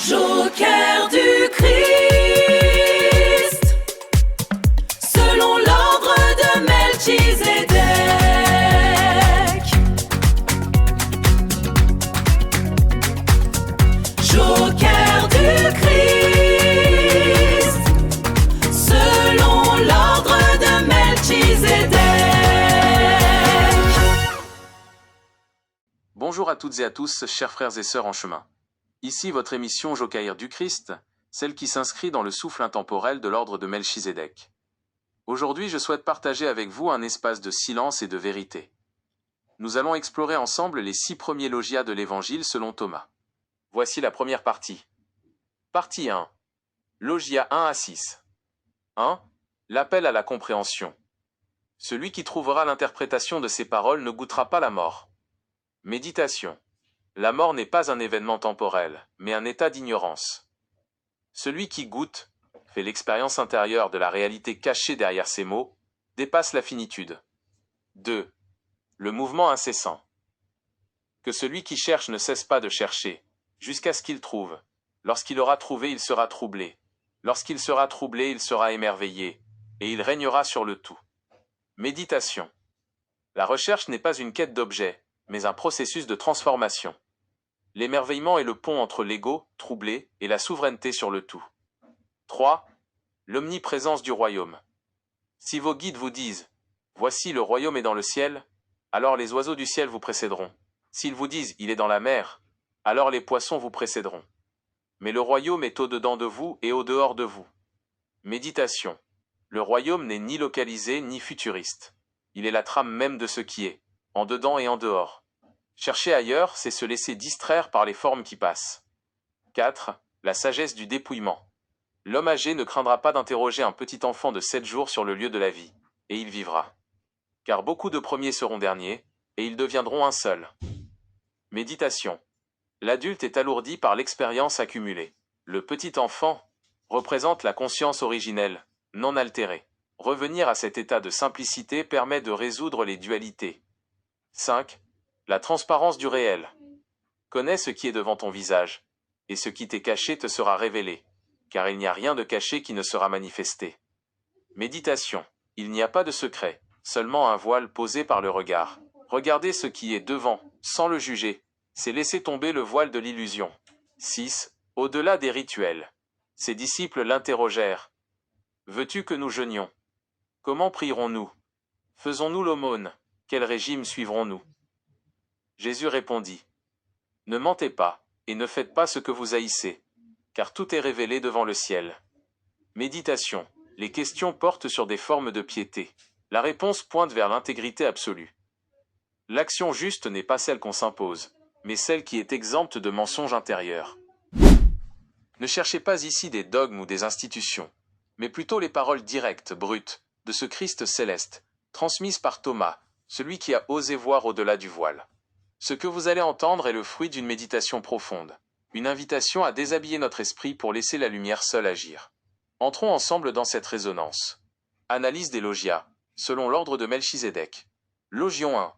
Joker du Christ, selon l'ordre de Melchizedek. Joker du Christ, selon l'ordre de Melchizedek. Bonjour à toutes et à tous, chers frères et sœurs en chemin. Ici votre émission Joker du Christ, celle qui s'inscrit dans le souffle intemporel de l'ordre de Melchizedek. Aujourd'hui, je souhaite partager avec vous un espace de silence et de vérité. Nous allons explorer ensemble les 6 premiers logias de l'Évangile selon Thomas. Voici la première partie. Partie 1. Logia 1 à 6. 1. L'appel à la compréhension. Celui qui trouvera l'interprétation de ces paroles ne goûtera pas la mort. Méditation. La mort n'est pas un événement temporel, mais un état d'ignorance. Celui qui goûte, fait l'expérience intérieure de la réalité cachée derrière ces mots, dépasse la finitude. 2. Le mouvement incessant. Que celui qui cherche ne cesse pas de chercher, jusqu'à ce qu'il trouve. Lorsqu'il aura trouvé, il sera troublé. Lorsqu'il sera troublé, il sera émerveillé, et il régnera sur le tout. Méditation. La recherche n'est pas une quête d'objets, mais un processus de transformation. L'émerveillement est le pont entre l'ego, troublé, et la souveraineté sur le tout. 3. L'omniprésence du royaume. Si vos guides vous disent « Voici le royaume est dans le ciel », alors les oiseaux du ciel vous précéderont. S'ils vous disent « Il est dans la mer », alors les poissons vous précéderont. Mais le royaume est au-dedans de vous et au-dehors de vous. Méditation. Le royaume n'est ni localisé ni futuriste. Il est la trame même de ce qui est, en dedans et en dehors. Chercher ailleurs, c'est se laisser distraire par les formes qui passent. 4. La sagesse du dépouillement. L'homme âgé ne craindra pas d'interroger un petit enfant de 7 jours sur le lieu de la vie, et il vivra. Car beaucoup de premiers seront derniers, et ils deviendront un seul. Méditation. L'adulte est alourdi par l'expérience accumulée. Le petit enfant représente la conscience originelle, non altérée. Revenir à cet état de simplicité permet de résoudre les dualités. 5. La transparence du réel. Connais ce qui est devant ton visage, et ce qui t'est caché te sera révélé, car il n'y a rien de caché qui ne sera manifesté. Méditation. Il n'y a pas de secret, seulement un voile posé par le regard. Regardez ce qui est devant, sans le juger, c'est laisser tomber le voile de l'illusion. 6. Au-delà des rituels. Ses disciples l'interrogèrent. Veux-tu que nous jeûnions? Comment prierons-nous? Faisons-nous l'aumône? Quel régime suivrons-nous? Jésus répondit. Ne mentez pas, et ne faites pas ce que vous haïssez, car tout est révélé devant le ciel. Méditation. Les questions portent sur des formes de piété. La réponse pointe vers l'intégrité absolue. L'action juste n'est pas celle qu'on s'impose, mais celle qui est exempte de mensonges intérieurs. Ne cherchez pas ici des dogmes ou des institutions, mais plutôt les paroles directes, brutes, de ce Christ céleste, transmises par Thomas, celui qui a osé voir au-delà du voile. Ce que vous allez entendre est le fruit d'une méditation profonde, une invitation à déshabiller notre esprit pour laisser la lumière seule agir. Entrons ensemble dans cette résonance. Analyse des logias, selon l'ordre de Melchizedek. Logion 1.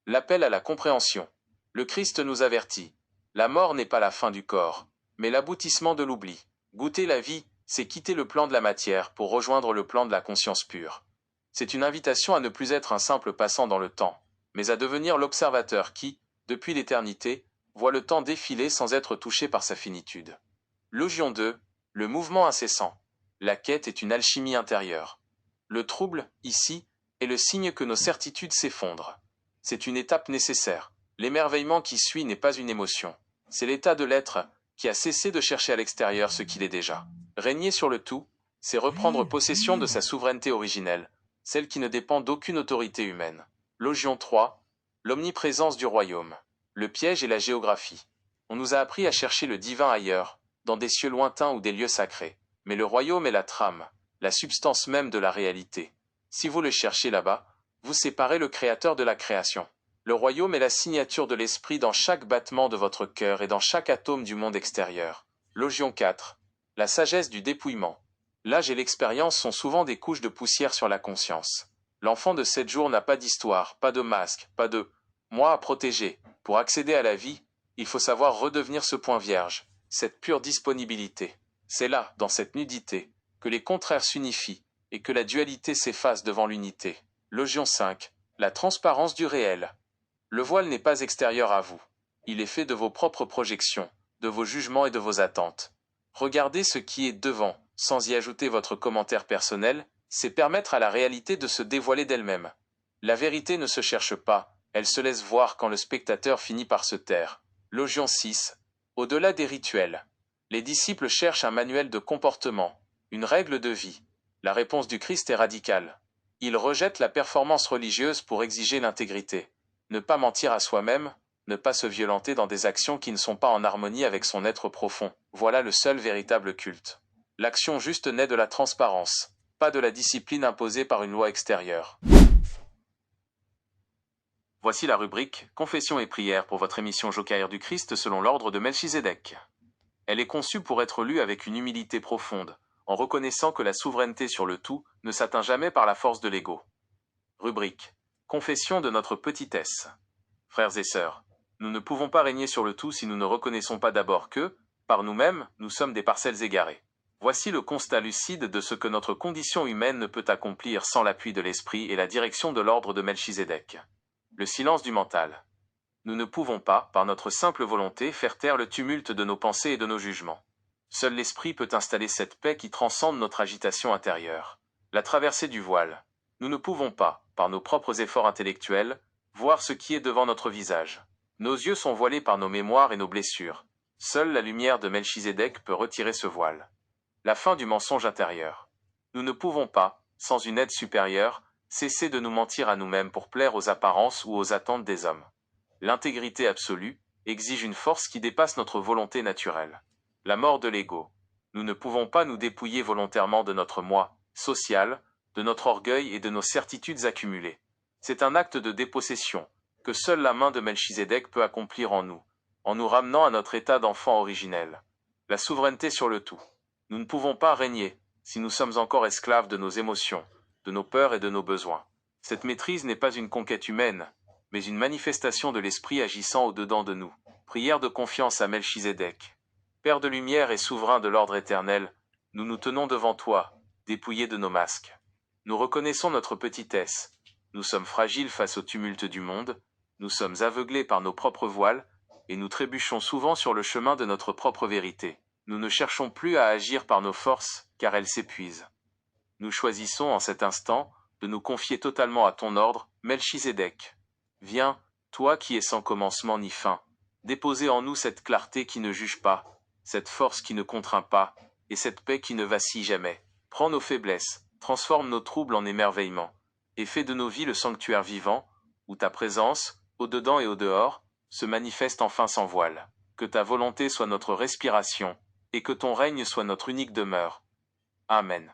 L'appel à la compréhension. Le Christ nous avertit. La mort n'est pas la fin du corps, mais l'aboutissement de l'oubli. Goûter la vie, c'est quitter le plan de la matière pour rejoindre le plan de la conscience pure. C'est une invitation à ne plus être un simple passant dans le temps, mais à devenir l'observateur qui, depuis l'éternité, voit le temps défiler sans être touché par sa finitude. Logion 2. Le mouvement incessant. La quête est une alchimie intérieure. Le trouble, ici, est le signe que nos certitudes s'effondrent. C'est une étape nécessaire. L'émerveillement qui suit n'est pas une émotion. C'est l'état de l'être qui a cessé de chercher à l'extérieur ce qu'il est déjà. Régner sur le tout, c'est reprendre possession de sa souveraineté originelle, celle qui ne dépend d'aucune autorité humaine. Logion 3. L'omniprésence du royaume. Le piège et la géographie. On nous a appris à chercher le divin ailleurs, dans des cieux lointains ou des lieux sacrés. Mais le royaume est la trame, la substance même de la réalité. Si vous le cherchez là-bas, vous séparez le créateur de la création. Le royaume est la signature de l'esprit dans chaque battement de votre cœur et dans chaque atome du monde extérieur. Logion 4. La sagesse du dépouillement. L'âge et l'expérience sont souvent des couches de poussière sur la conscience. L'enfant de 7 jours n'a pas d'histoire, pas de masque, pas de « moi » à protéger. Pour accéder à la vie, il faut savoir redevenir ce point vierge, cette pure disponibilité. C'est là, dans cette nudité, que les contraires s'unifient et que la dualité s'efface devant l'unité. Logion 5. La transparence du réel. Le voile n'est pas extérieur à vous. Il est fait de vos propres projections, de vos jugements et de vos attentes. Regardez ce qui est devant, sans y ajouter votre commentaire personnel, c'est permettre à la réalité de se dévoiler d'elle-même. La vérité ne se cherche pas, elle se laisse voir quand le spectateur finit par se taire. Logion 6. Au-delà des rituels. Les disciples cherchent un manuel de comportement, une règle de vie. La réponse du Christ est radicale. Il rejette la performance religieuse pour exiger l'intégrité. Ne pas mentir à soi-même, ne pas se violenter dans des actions qui ne sont pas en harmonie avec son être profond. Voilà le seul véritable culte. L'action juste naît de la transparence, pas de la discipline imposée par une loi extérieure. Voici la rubrique « Confession et prière » pour votre émission Jocaire du Christ selon l'ordre de Melchizedek. Elle est conçue pour être lue avec une humilité profonde, en reconnaissant que la souveraineté sur le tout ne s'atteint jamais par la force de l'ego. Rubrique « Confession de notre petitesse ». Frères et sœurs, nous ne pouvons pas régner sur le tout si nous ne reconnaissons pas d'abord que, par nous-mêmes, nous sommes des parcelles égarées. Voici le constat lucide de ce que notre condition humaine ne peut accomplir sans l'appui de l'esprit et la direction de l'ordre de Melchizedek. Le silence du mental. Nous ne pouvons pas, par notre simple volonté, faire taire le tumulte de nos pensées et de nos jugements. Seul l'esprit peut installer cette paix qui transcende notre agitation intérieure. La traversée du voile. Nous ne pouvons pas, par nos propres efforts intellectuels, voir ce qui est devant notre visage. Nos yeux sont voilés par nos mémoires et nos blessures. Seule la lumière de Melchizedek peut retirer ce voile. La fin du mensonge intérieur. Nous ne pouvons pas, sans une aide supérieure, cesser de nous mentir à nous-mêmes pour plaire aux apparences ou aux attentes des hommes. L'intégrité absolue exige une force qui dépasse notre volonté naturelle. La mort de l'ego. Nous ne pouvons pas nous dépouiller volontairement de notre moi social, de notre orgueil et de nos certitudes accumulées. C'est un acte de dépossession que seule la main de Melchizedek peut accomplir en nous ramenant à notre état d'enfant originel. La souveraineté sur le tout. Nous ne pouvons pas régner si nous sommes encore esclaves de nos émotions, de nos peurs et de nos besoins. Cette maîtrise n'est pas une conquête humaine, mais une manifestation de l'esprit agissant au-dedans de nous. Prière de confiance à Melchizedek. Père de lumière et souverain de l'ordre éternel, nous nous tenons devant toi, dépouillés de nos masques. Nous reconnaissons notre petitesse. Nous sommes fragiles face au tumulte du monde, nous sommes aveuglés par nos propres voiles, et nous trébuchons souvent sur le chemin de notre propre vérité. Nous ne cherchons plus à agir par nos forces, car elles s'épuisent. Nous choisissons en cet instant de nous confier totalement à ton ordre, Melchizedek. Viens, toi qui es sans commencement ni fin, déposer en nous cette clarté qui ne juge pas, cette force qui ne contraint pas, et cette paix qui ne vacille jamais. Prends nos faiblesses, transforme nos troubles en émerveillement, et fais de nos vies le sanctuaire vivant, où ta présence, au-dedans et au-dehors, se manifeste enfin sans voile. Que ta volonté soit notre respiration, et que ton règne soit notre unique demeure. Amen.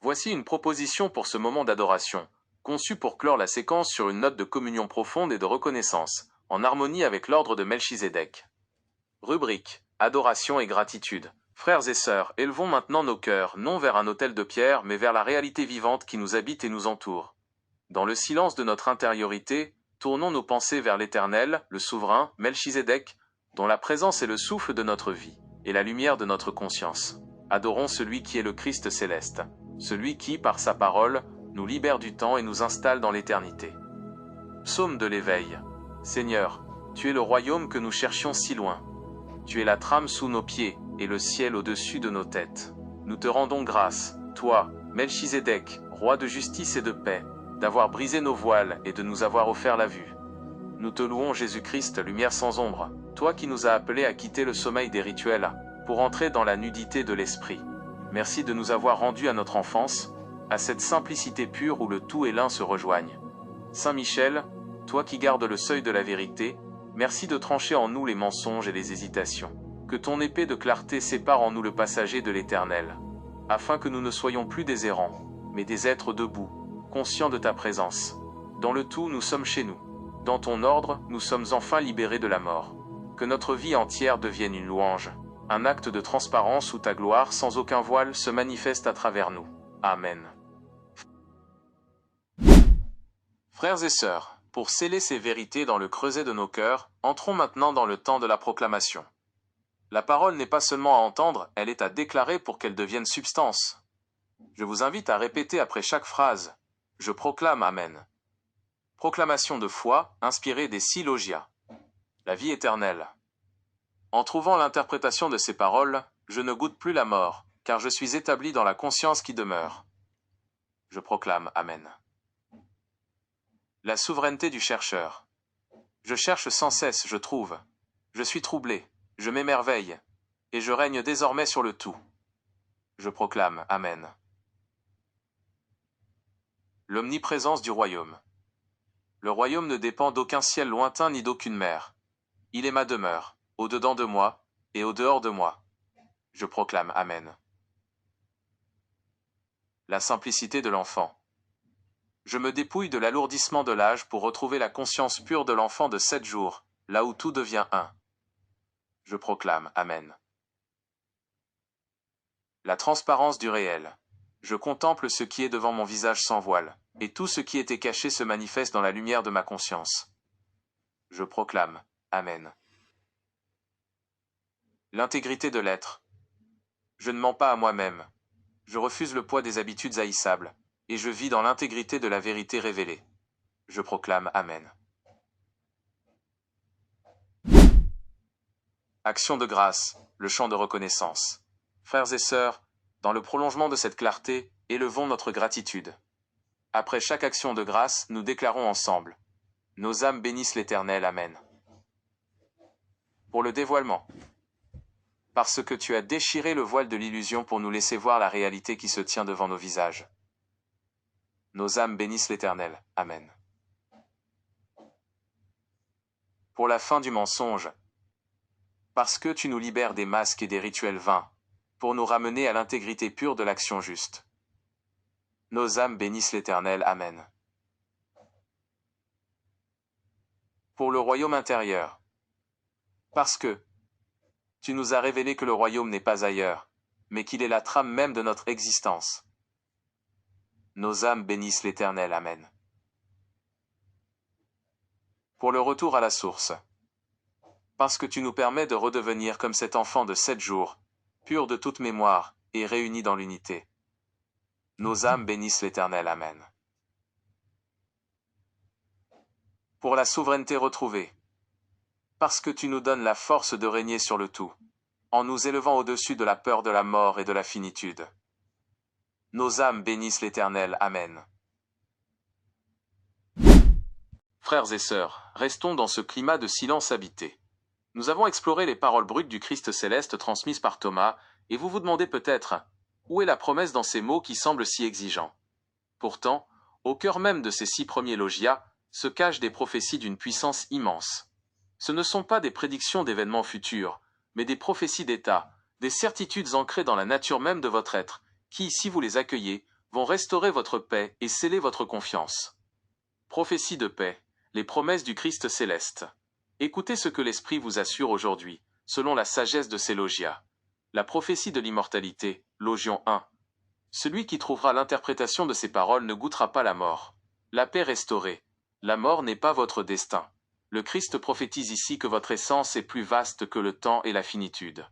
Voici une proposition pour ce moment d'adoration, conçue pour clore la séquence sur une note de communion profonde et de reconnaissance, en harmonie avec l'ordre de Melchizedek. Rubrique « Adoration et gratitude ». Frères et sœurs, élevons maintenant nos cœurs, non vers un autel de pierre, mais vers la réalité vivante qui nous habite et nous entoure. Dans le silence de notre intériorité, tournons nos pensées vers l'Éternel, le souverain, Melchizedek, dont la présence est le souffle de notre vie, et la lumière de notre conscience. Adorons celui qui est le Christ céleste, celui qui, par sa parole, nous libère du temps et nous installe dans l'éternité. Psaume de l'éveil. Seigneur, tu es le royaume que nous cherchions si loin. Tu es la trame sous nos pieds, et le ciel au-dessus de nos têtes. Nous te rendons grâce, toi, Melchizedek, roi de justice et de paix, d'avoir brisé nos voiles et de nous avoir offert la vue. Nous te louons Jésus-Christ, lumière sans ombre, toi qui nous as appelés à quitter le sommeil des rituels, pour entrer dans la nudité de l'esprit. Merci de nous avoir rendus à notre enfance, à cette simplicité pure où le tout et l'un se rejoignent. Saint Michel, toi qui gardes le seuil de la vérité, merci de trancher en nous les mensonges et les hésitations. Que ton épée de clarté sépare en nous le passager de l'Éternel, afin que nous ne soyons plus des errants, mais des êtres debout, conscients de ta présence. Dans le tout, nous sommes chez nous. Dans ton ordre, nous sommes enfin libérés de la mort. Que notre vie entière devienne une louange, un acte de transparence où ta gloire, sans aucun voile, se manifeste à travers nous. Amen. Frères et sœurs, pour sceller ces vérités dans le creuset de nos cœurs, Entrons maintenant dans le temps de la proclamation. La parole n'est pas seulement à entendre, elle est à déclarer pour qu'elle devienne substance. Je vous invite à répéter après chaque phrase « Je proclame Amen ». Proclamation de foi, inspirée des 6 logia. La vie éternelle. En trouvant l'interprétation de ces paroles, je ne goûte plus la mort, car je suis établi dans la conscience qui demeure. Je proclame Amen. La souveraineté du chercheur. Je cherche sans cesse, je trouve. Je suis troublé, je m'émerveille, et je règne désormais sur le tout. Je proclame Amen. L'omniprésence du royaume. Le royaume ne dépend d'aucun ciel lointain ni d'aucune mer. Il est ma demeure, au-dedans de moi, et au-dehors de moi. Je proclame Amen. La simplicité de l'enfant. Je me dépouille de l'alourdissement de l'âge pour retrouver la conscience pure de l'enfant de 7 jours, là où tout devient un. Je proclame Amen. La transparence du réel. Je contemple ce qui est devant mon visage sans voile, et tout ce qui était caché se manifeste dans la lumière de ma conscience. Je proclame Amen. L'intégrité de l'être. Je ne mens pas à moi-même. Je refuse le poids des habitudes haïssables, et je vis dans l'intégrité de la vérité révélée. Je proclame Amen. Action de grâce, le chant de reconnaissance. Frères et sœurs, dans le prolongement de cette clarté, élevons notre gratitude. Après chaque action de grâce, nous déclarons ensemble. Nos âmes bénissent l'Éternel, Amen. Pour le dévoilement. Parce que tu as déchiré le voile de l'illusion pour nous laisser voir la réalité qui se tient devant nos visages. Nos âmes bénissent l'Éternel, Amen. Pour la fin du mensonge. Parce que tu nous libères des masques et des rituels vains, pour nous ramener à l'intégrité pure de l'action juste. Nos âmes bénissent l'Éternel, Amen. Pour le royaume intérieur. Parce que tu nous as révélé que le royaume n'est pas ailleurs, mais qu'il est la trame même de notre existence. Nos âmes bénissent l'Éternel, Amen. Pour le retour à la source. Parce que tu nous permets de redevenir comme cet enfant de 7 jours, pur de toute mémoire, et réunis dans l'unité. Nos âmes bénissent l'Éternel, Amen. Pour la souveraineté retrouvée. Parce que tu nous donnes la force de régner sur le tout, en nous élevant au-dessus de la peur de la mort et de la finitude. Nos âmes bénissent l'Éternel, Amen. Frères et sœurs, restons dans ce climat de silence habité. Nous avons exploré les paroles brutes du Christ céleste transmises par Thomas, et vous vous demandez peut-être, où est la promesse dans ces mots qui semblent si exigeants? Pourtant, au cœur même de ces 6 premiers logia, se cachent des prophéties d'une puissance immense. Ce ne sont pas des prédictions d'événements futurs, mais des prophéties d'état, des certitudes ancrées dans la nature même de votre être, qui, si vous les accueillez, vont restaurer votre paix et sceller votre confiance. Prophétie de paix, les promesses du Christ céleste. Écoutez ce que l'Esprit vous assure aujourd'hui, selon la sagesse de ces logia. La prophétie de l'immortalité, logion 1. Celui qui trouvera l'interprétation de ces paroles ne goûtera pas la mort. La paix restaurée. La mort n'est pas votre destin. Le Christ prophétise ici que votre essence est plus vaste que le temps et la finitude.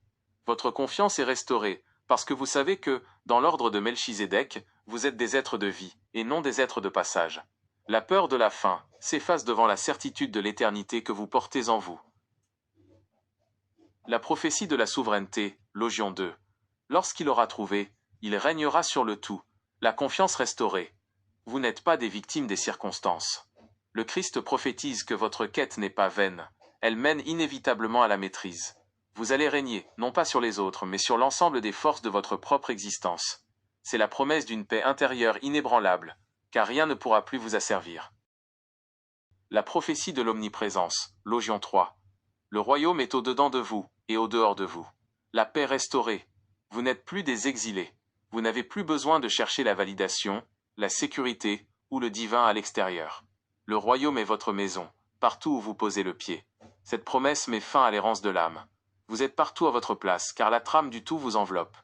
Votre confiance est restaurée, parce que vous savez que, dans l'ordre de Melchizedek, vous êtes des êtres de vie, et non des êtres de passage. La peur de la fin s'efface devant la certitude de l'éternité que vous portez en vous. La prophétie de la souveraineté, logion 2. Lorsqu'il aura trouvé, il régnera sur le tout, la confiance restaurée. Vous n'êtes pas des victimes des circonstances. Le Christ prophétise que votre quête n'est pas vaine, elle mène inévitablement à la maîtrise. Vous allez régner, non pas sur les autres, mais sur l'ensemble des forces de votre propre existence. C'est la promesse d'une paix intérieure inébranlable, car rien ne pourra plus vous asservir. La prophétie de l'omniprésence, logion 3. Le royaume est au-dedans de vous, et au-dehors de vous. La paix restaurée. Vous n'êtes plus des exilés. Vous n'avez plus besoin de chercher la validation, la sécurité, ou le divin à l'extérieur. Le royaume est votre maison, partout où vous posez le pied. Cette promesse met fin à l'errance de l'âme. Vous êtes partout à votre place, car la trame du tout vous enveloppe.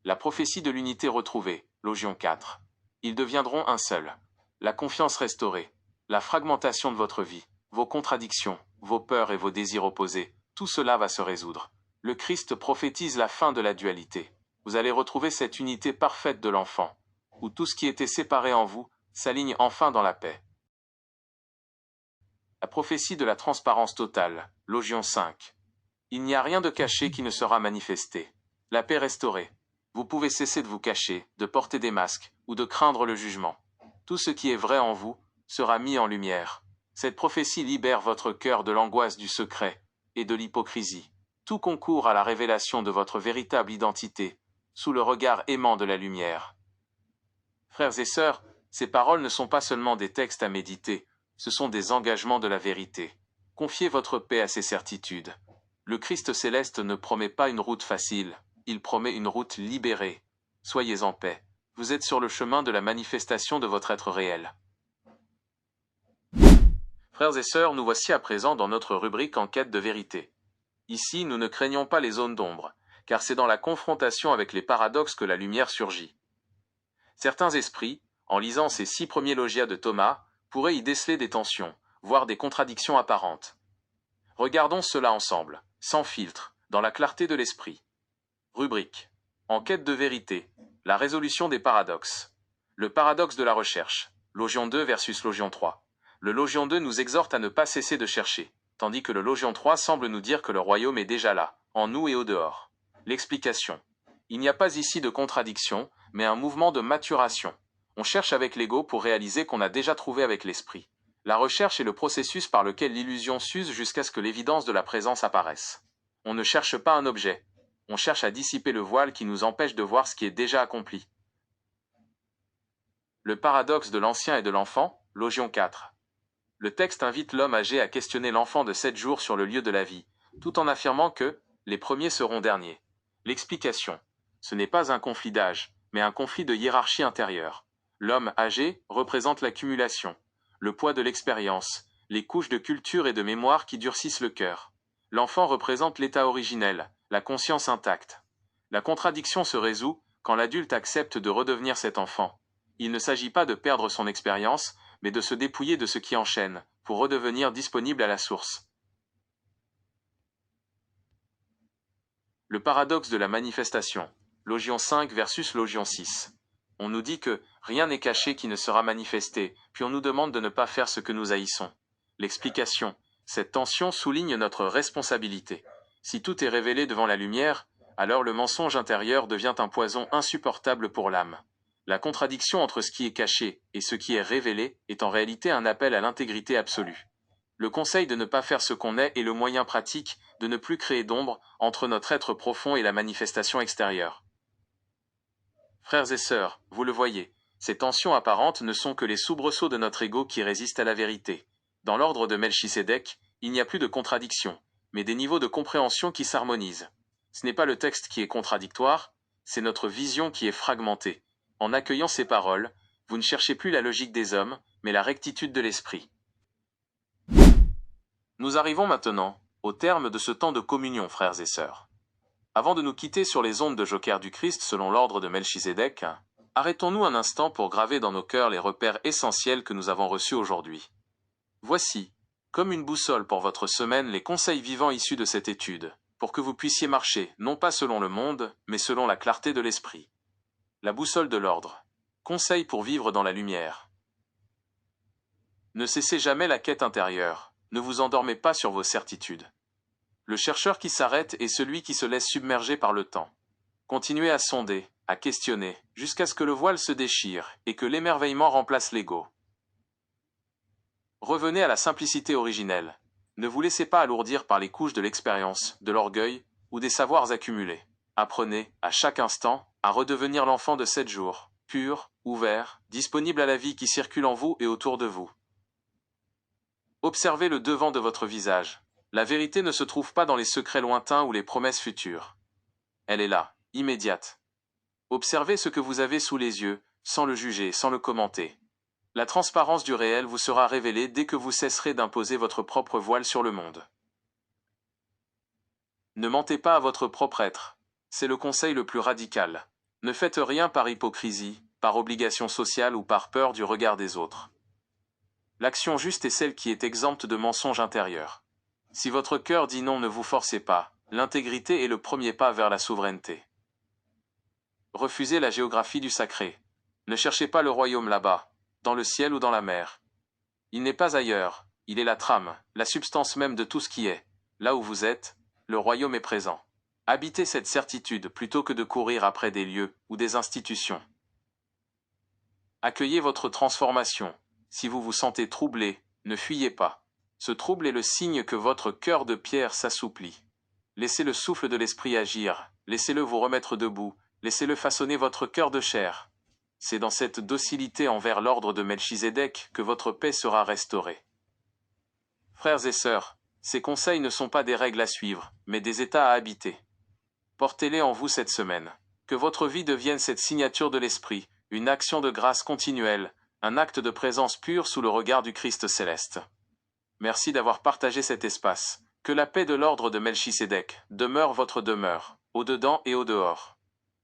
La prophétie de l'unité retrouvée, logion 4. Ils deviendront un seul. La confiance restaurée. La fragmentation de votre vie. vos contradictions, vos peurs et vos désirs opposés, tout cela va se résoudre. Le Christ prophétise la fin de la dualité. Vous allez retrouver cette unité parfaite de l'enfant, où tout ce qui était séparé en vous s'aligne enfin dans la paix. La prophétie de la transparence totale, Logion 5. Il n'y a rien de caché qui ne sera manifesté. La paix restaurée. Vous pouvez cesser de vous cacher, de porter des masques, ou de craindre le jugement. Tout ce qui est vrai en vous sera mis en lumière. Cette prophétie libère votre cœur de l'angoisse du secret et de l'hypocrisie. Tout concourt à la révélation de votre véritable identité, sous le regard aimant de la lumière. Frères et sœurs, ces paroles ne sont pas seulement des textes à méditer, ce sont des engagements de la vérité. Confiez votre paix à ces certitudes. Le Christ céleste ne promet pas une route facile, il promet une route libérée. Soyez en paix. Vous êtes sur le chemin de la manifestation de votre être réel. Frères et sœurs, nous voici à présent dans notre rubrique en quête de vérité. Ici, nous ne craignons pas les zones d'ombre, car c'est dans la confrontation avec les paradoxes que la lumière surgit. Certains esprits, en lisant ces 6 premiers logias de Thomas, pourraient y déceler des tensions, voire des contradictions apparentes. Regardons cela ensemble, sans filtre, dans la clarté de l'esprit. Rubrique. En quête de vérité, la résolution des paradoxes. Le paradoxe de la recherche, Logion 2 versus Logion 3. Le Logion 2 nous exhorte à ne pas cesser de chercher, tandis que le Logion 3 semble nous dire que le royaume est déjà là, en nous et au dehors. L'explication. Il n'y a pas ici de contradiction, mais un mouvement de maturation. On cherche avec l'ego pour réaliser qu'on a déjà trouvé avec l'esprit. La recherche est le processus par lequel l'illusion s'use jusqu'à ce que l'évidence de la présence apparaisse. On ne cherche pas un objet, on cherche à dissiper le voile qui nous empêche de voir ce qui est déjà accompli. Le paradoxe de l'ancien et de l'enfant, Logion 4. Le texte invite l'homme âgé à questionner l'enfant de 7 jours sur le lieu de la vie, tout en affirmant que « les premiers seront derniers ». L'explication. Ce n'est pas un conflit d'âge, mais un conflit de hiérarchie intérieure. L'homme âgé représente l'accumulation, le poids de l'expérience, les couches de culture et de mémoire qui durcissent le cœur. L'enfant représente l'état originel, la conscience intacte. La contradiction se résout quand l'adulte accepte de redevenir cet enfant. Il ne s'agit pas de perdre son expérience, mais de se dépouiller de ce qui enchaîne, pour redevenir disponible à la source. Le paradoxe de la manifestation, Logion 5 versus Logion 6. On nous dit que rien n'est caché qui ne sera manifesté, puis on nous demande de ne pas faire ce que nous haïssons. L'explication. Cette tension souligne notre responsabilité. Si tout est révélé devant la lumière, alors le mensonge intérieur devient un poison insupportable pour l'âme. La contradiction entre ce qui est caché et ce qui est révélé est en réalité un appel à l'intégrité absolue. Le conseil de ne pas faire ce qu'on est est le moyen pratique de ne plus créer d'ombre entre notre être profond et la manifestation extérieure. Frères et sœurs, vous le voyez, ces tensions apparentes ne sont que les soubresauts de notre ego qui résistent à la vérité. Dans l'ordre de Melchisédek, il n'y a plus de contradiction, mais des niveaux de compréhension qui s'harmonisent. Ce n'est pas le texte qui est contradictoire, c'est notre vision qui est fragmentée. En accueillant ces paroles, vous ne cherchez plus la logique des hommes, mais la rectitude de l'esprit. Nous arrivons maintenant au terme de ce temps de communion, frères et sœurs. Avant de nous quitter sur les ondes de Joker du Christ selon l'ordre de Melchisédek, arrêtons-nous un instant pour graver dans nos cœurs les repères essentiels que nous avons reçus aujourd'hui. Voici, comme une boussole pour votre semaine, les conseils vivants issus de cette étude, pour que vous puissiez marcher, non pas selon le monde, mais selon la clarté de l'esprit. La boussole de l'ordre. Conseil pour vivre dans la lumière. Ne cessez jamais la quête intérieure, ne vous endormez pas sur vos certitudes. Le chercheur qui s'arrête est celui qui se laisse submerger par le temps. Continuez à sonder, à questionner, jusqu'à ce que le voile se déchire et que l'émerveillement remplace l'ego. Revenez à la simplicité originelle. Ne vous laissez pas alourdir par les couches de l'expérience, de l'orgueil ou des savoirs accumulés. Apprenez, à chaque instant, à redevenir l'enfant de 7 jours, pur, ouvert, disponible à la vie qui circule en vous et autour de vous. Observez le devant de votre visage. La vérité ne se trouve pas dans les secrets lointains ou les promesses futures. Elle est là, immédiate. Observez ce que vous avez sous les yeux, sans le juger, sans le commenter. La transparence du réel vous sera révélée dès que vous cesserez d'imposer votre propre voile sur le monde. Ne mentez pas à votre propre être. C'est le conseil le plus radical. Ne faites rien par hypocrisie, par obligation sociale ou par peur du regard des autres. L'action juste est celle qui est exempte de mensonge intérieur. Si votre cœur dit non, ne vous forcez pas, l'intégrité est le premier pas vers la souveraineté. Refusez la géographie du sacré. Ne cherchez pas le royaume là-bas, dans le ciel ou dans la mer. Il n'est pas ailleurs, il est la trame, la substance même de tout ce qui est. Là où vous êtes, le royaume est présent. Habitez cette certitude plutôt que de courir après des lieux ou des institutions. Accueillez votre transformation. Si vous vous sentez troublé, ne fuyez pas. Ce trouble est le signe que votre cœur de pierre s'assouplit. Laissez le souffle de l'esprit agir, laissez-le vous remettre debout, laissez-le façonner votre cœur de chair. C'est dans cette docilité envers l'ordre de Melchizedek que votre paix sera restaurée. Frères et sœurs, ces conseils ne sont pas des règles à suivre, mais des états à habiter. Portez-les en vous cette semaine. Que votre vie devienne cette signature de l'esprit, une action de grâce continuelle, un acte de présence pure sous le regard du Christ céleste. Merci d'avoir partagé cet espace. Que la paix de l'ordre de Melchizedek demeure votre demeure, au dedans et au dehors.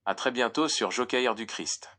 À très bientôt sur Jocaïr du Christ.